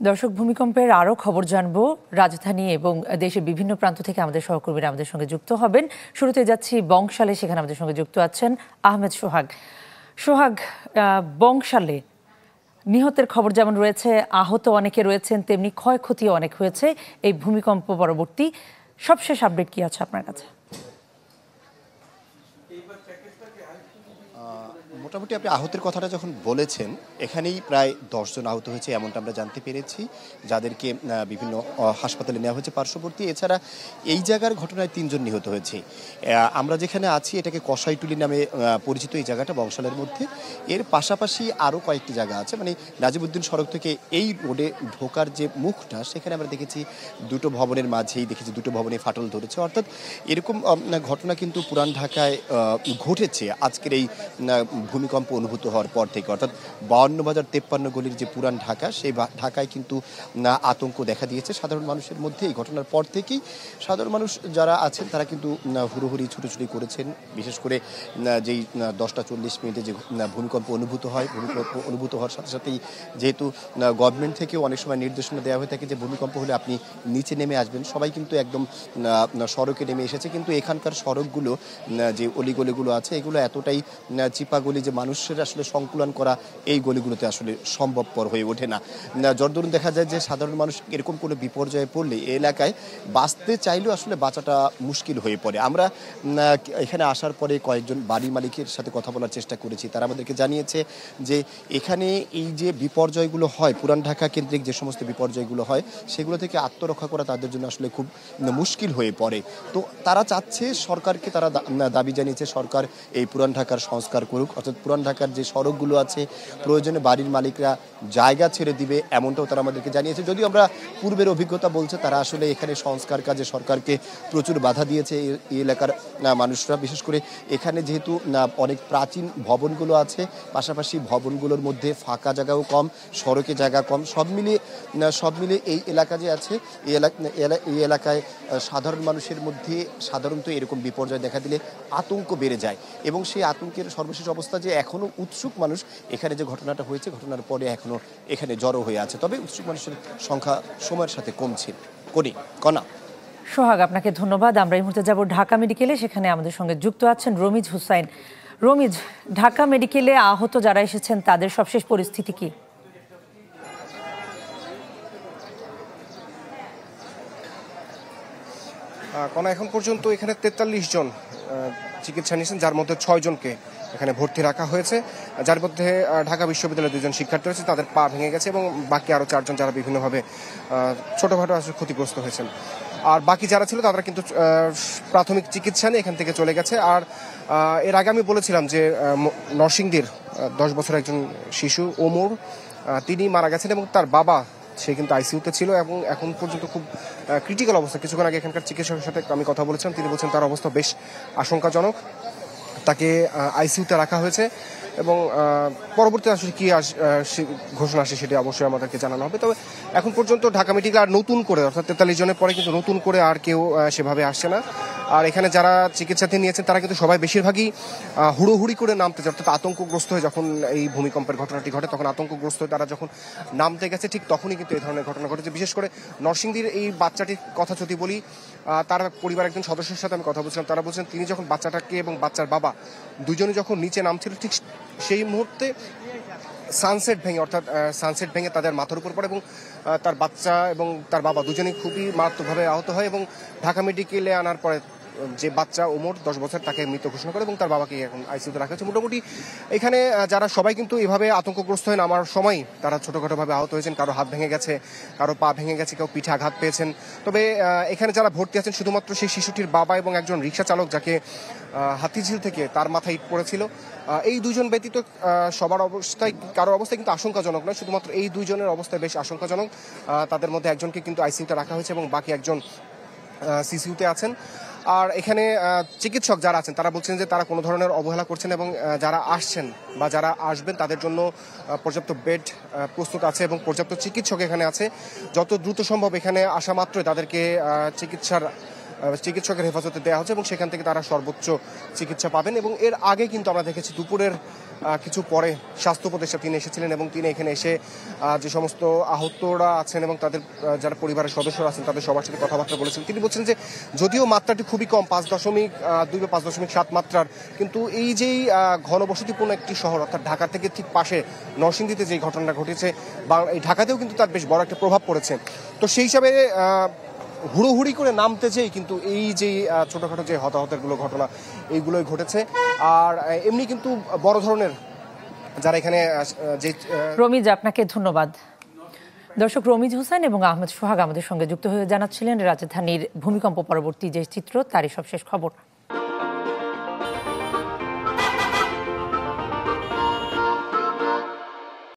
দর্শক, ভূমিকম্পের আরও খবর জানবো রাজধানী এবং দেশের বিভিন্ন প্রান্ত থেকে আমাদের সহকর্মীরা আমাদের সঙ্গে যুক্ত হবেন। শুরুতে যাচ্ছি বংশালে, সেখানে আমাদের সঙ্গে যুক্ত আছেন আহমেদ সোহাগ। সোহাগ, বংশালে নিহতের খবর যেমন রয়েছে, আহত অনেকে রয়েছেন, তেমনি ক্ষয়ক্ষতিও অনেক হয়েছে এই ভূমিকম্প পরবর্তী। সবশেষ আপডেট কি আছে আপনার কাছে? মোটামুটি আপনি আহতের কথাটা যখন বলেছেন, এখানেই প্রায় 10 জন আহত হয়েছে এমনটা আমরা জানতে পেরেছি, যাদেরকে বিভিন্ন হাসপাতালে নেওয়া হয়েছে পার্শ্ববর্তী। এছাড়া এই জায়গার ঘটনায় 3 জন নিহত হয়েছে। আমরা যেখানে আছি এটাকে কসাইটুলি নামে পরিচিত এই জায়গাটা বংশালের মধ্যে। এর পাশাপাশি আরও কয়েকটি জায়গা আছে, মানে নাজিমউদ্দিন সড়ক থেকে এই রোডে ঢোকার যে মুখটা, সেখানে আমরা দেখেছি দুটো ভবনের মাঝেই দেখেছি দুটো ভবনে ফাটল ধরেছে। অর্থাৎ এরকম ঘটনা কিন্তু পুরান ঢাকায় ঘটেছে আজকের এই ভূমিকম্প অনুভূত হওয়ার পর থেকে। অর্থাৎ 52,53 গলির যে পুরান ঢাকা, সেই ঢাকায় কিন্তু আতঙ্ক দেখা দিয়েছে সাধারণ মানুষের মধ্যে। এই ঘটনার পর থেকেই সাধারণ মানুষ যারা আছেন তারা কিন্তু হুড়োহুড়ি ছুটোছুটি করেছেন। বিশেষ করে যেই 10টা 40 মিনিটে যে ভূমিকম্প অনুভূত হয়, ভূমিকম্প অনুভূত হওয়ার সাথে সাথেই যেহেতু গভর্নমেন্ট থেকেও অনেক সময় নির্দেশনা দেওয়া হয়ে থাকে যে ভূমিকম্প হলে আপনি নিচে নেমে আসবেন, সবাই কিন্তু একদম সড়কে নেমে এসেছে। কিন্তু এখানকার সড়কগুলো, যে অলিগলিগুলো আছে, এগুলো এতটাই চিপা গলি যে মানুষের আসলে সংকুলন করা এই গলিগুলোতে আসলে সম্ভবপর হয়ে ওঠে না। যার দরুন দেখা যায় যে সাধারণ মানুষ এরকম কোনো বিপর্যয়ে পড়লে এই এলাকায় বাঁচতে চাইলেও আসলে বাঁচাটা মুশকিল হয়ে পড়ে। আমরা এখানে আসার পরে কয়েকজন বাড়ির মালিকের সাথে কথা বলার চেষ্টা করেছি। তারা আমাদেরকে জানিয়েছে যে এখানে এই যে বিপর্যয়গুলো হয়, পুরান ঢাকা কেন্দ্রিক যে সমস্ত বিপর্যয়গুলো হয়, সেগুলো থেকে আত্মরক্ষা করা তাদের জন্য আসলে খুব মুশকিল হয়ে পড়ে। তো তারা চাচ্ছে, সরকারকে তারা দাবি জানিয়েছে সরকার এই পুরান ঢাকার সংস্কার করুক। অর্থাৎ পুরান ঢাকার যে সড়কগুলো আছে, প্রয়োজনে বাড়ির মালিকরা জায়গা ছেড়ে দিবে, এমনটাও তারা আমাদেরকে জানিয়েছে। যদিও আমরা পূর্বের অভিজ্ঞতা বলছে তারা আসলে এখানে সংস্কার কাজে সরকারকে প্রচুর বাধা দিয়েছে এই এলাকার মানুষরা। বিশেষ করে এখানে যেহেতু অনেক প্রাচীন ভবনগুলো আছে, পাশাপাশি ভবনগুলোর মধ্যে ফাঁকা জায়গাও কম, সড়কে জায়গা কম, সব মিলিয়ে এই এলাকা যে আছে, এই এলাকায় সাধারণ মানুষের মধ্যে সাধারণত এরকম বিপর্যয় দেখা দিলে আতঙ্ক বেড়ে যায়। এবং সেই আতঙ্কের সর্বশেষ অবস্থা যে এখনও উৎসুক মানুষ, এখানে যে ঘটনাটা হয়েছে, ঘটনার পরে এখনও এখানে জড়ো হয়ে আছে। তবে উৎসুক মানুষের সংখ্যা সময়ের সাথে কমছে। কণা। সোহাগ, আপনাকে ধন্যবাদ। আমরা এই মুহূর্তে যাব ঢাকা মেডিকেলে, সেখানে আমাদের সঙ্গে যুক্ত আছেন রমিজ হুসাইন। রমিজ, ঢাকা মেডিকেলে আহত যারা এসেছেন তাদের সবশেষ পরিস্থিতি কি? এখন পর্যন্ত এখানে 43 জন চিকিৎসা নিয়েছেন, যার মধ্যে 6 জনকে এখানে ভর্তি রাখা হয়েছে, যার মধ্যে ঢাকা বিশ্ববিদ্যালয়ের 2 জন শিক্ষার্থী রয়েছে, তাদের পা ভেঙে গেছে, এবং বাকি আরও 4 জন যারা বিভিন্নভাবে ছোটোখাটো আসলে ক্ষতিগ্রস্ত হয়েছেন। আর বাকি যারা ছিল তারা কিন্তু প্রাথমিক চিকিৎসা নিয়ে এখান থেকে চলে গেছে। আর এর আগে আমি বলেছিলাম যে নরসিংদীর 10 বছরের একজন শিশু ওমর, তিনি মারা গেছেন, এবং তার বাবা, সে কিন্তু আইসিইউতে ছিল এবং এখন পর্যন্ত খুব ক্রিটিক্যাল অবস্থা। কিছুক্ষণ আগে এখানকার চিকিৎসকের সাথে আমি কথা বলেছিলাম, তিনি বলছেন তার অবস্থা বেশ আশঙ্কাজনক, তাকে আইসিইউতে রাখা হয়েছে, এবং পরবর্তী আসলে কি ঘোষণা আসে সেটি অবশ্যই আমাদেরকে জানানো হবে। তবে এখন পর্যন্ত ঢাকা মেডিকেল আর নতুন করে, অর্থাৎ 43 জনের পরে কিন্তু নতুন করে আর কেউ সেভাবে আসছে না। আর এখানে যারা চিকিৎসাতে নিয়েছেন তারা কিন্তু সবাই বেশিরভাগই হুড়োহুড়ি করে নামতে যায়, অর্থাৎ আতঙ্কগ্রস্ত হয়ে যখন এই ভূমিকম্পের ঘটনাটি ঘটে তখন আতঙ্কগ্রস্ত হয়ে তারা যখন নামতে গেছে, ঠিক তখনই কিন্তু এই ধরনের ঘটনা ঘটেছে। বিশেষ করে নরসিংদীর এই বাচ্চাটির কথা যদি বলি, তার পরিবার একজন সদস্যের সাথে আমি কথা বলছিলাম, তারা বলছেন তিনি যখন বাচ্চাটাকে এবং বাচ্চার বাবা দুজনে যখন নিচে নামছিল, ঠিক সেই মুহূর্তে সানসেট ভেঙে তাদের মাথার উপর পড়ে, এবং তার বাচ্চা এবং তার বাবা দুজনেই খুবই মারাত্মকভাবে আহত হয়, এবং ঢাকা মেডিকেলে আনার পরে যে বাচ্চা ওমর 10 বছর, তাকে মৃত ঘোষণা করে এবং তার বাবাকে এখন আইসিইউতে রাখা হয়েছে। মোটামুটি এখানে যারা সবাই কিন্তু এভাবে আতঙ্কগ্রস্ত হয়ে নামার সময় তারা ছোটোখাটোভাবে আহত হয়েছেন, কারো হাত ভেঙে গেছে, কারো পা ভেঙে গেছে, কেউ পিঠে আঘাত পেয়েছেন। তবে এখানে যারা ভর্তি আছেন শুধুমাত্র সেই শিশুটির বাবা এবং একজন রিক্সা চালক, যাকে হাতিঝিল থেকে তার মাথায় ইট পড়েছিল, এই 2 জন ব্যতীত কারোর অবস্থায় কিন্তু আশঙ্কাজনক নয়, শুধুমাত্র এই 2 জনের অবস্থায় বেশ আশঙ্কাজনক। তাদের মধ্যে একজনকে কিন্তু আইসিইউতে রাখা হয়েছে এবং বাকি একজন সিসিইউতে আছেন। আর এখানে চিকিৎসক যারা আছেন তারা বলছেন যে তারা কোনো ধরনের অবহেলা করছেন, এবং যারা আসছেন বা যারা আসবেন তাদের জন্য পর্যাপ্ত বেড প্রস্তুত আছে এবং পর্যাপ্ত চিকিৎসক এখানে আছে। যত দ্রুত সম্ভব এখানে আসা মাত্রই তাদেরকে চিকিৎসকের হেফাজতে দেওয়া হচ্ছে, এবং সেখান থেকে তারা সর্বোচ্চ চিকিৎসা পাবেন। এবং এর আগে কিন্তু আমরা দেখেছি দুপুরের কিছু পরে স্বাস্থ্য উপদেষ্টা তিনি এসেছিলেন এবং তিনি এখানে এসে যে সমস্ত আহতরা আছেন এবং তাদের যারা পরিবারের সদস্যরা আছেন তাদের সবার সাথে কথাবার্তা বলেছেন। তিনি বলছেন যে যদিও মাত্রাটি খুবই কম, 5.2 বা 5.7 মাত্রার, কিন্তু এই যেই ঘনবসতিপূর্ণ একটি শহর অর্থাৎ ঢাকা থেকে ঠিক পাশে নরসিংদীতে যে ঘটনাটা ঘটেছে এই ঢাকাতেও কিন্তু তার বেশ বড় একটা প্রভাব পড়েছে। তো সেই হিসাবে হুড়োহুড়ি করে নামতে যেই কিন্তু এই যে ছোটখাটো যে হতাহতের ঘটনা এইগুলোই ঘটেছে। আর এমনি কিন্তু বড় ধরনের যারা এখানে যে রমিজ, আপনাকে ধন্যবাদ। দর্শক, রমিজ হোসেন এবং আহমেদ সোহাগ আমাদের সঙ্গে যুক্ত হয়ে জানাচ্ছিলেন রাজধানীর ভূমিকম্প পরবর্তী যে চিত্র তারই সবশেষ খবর।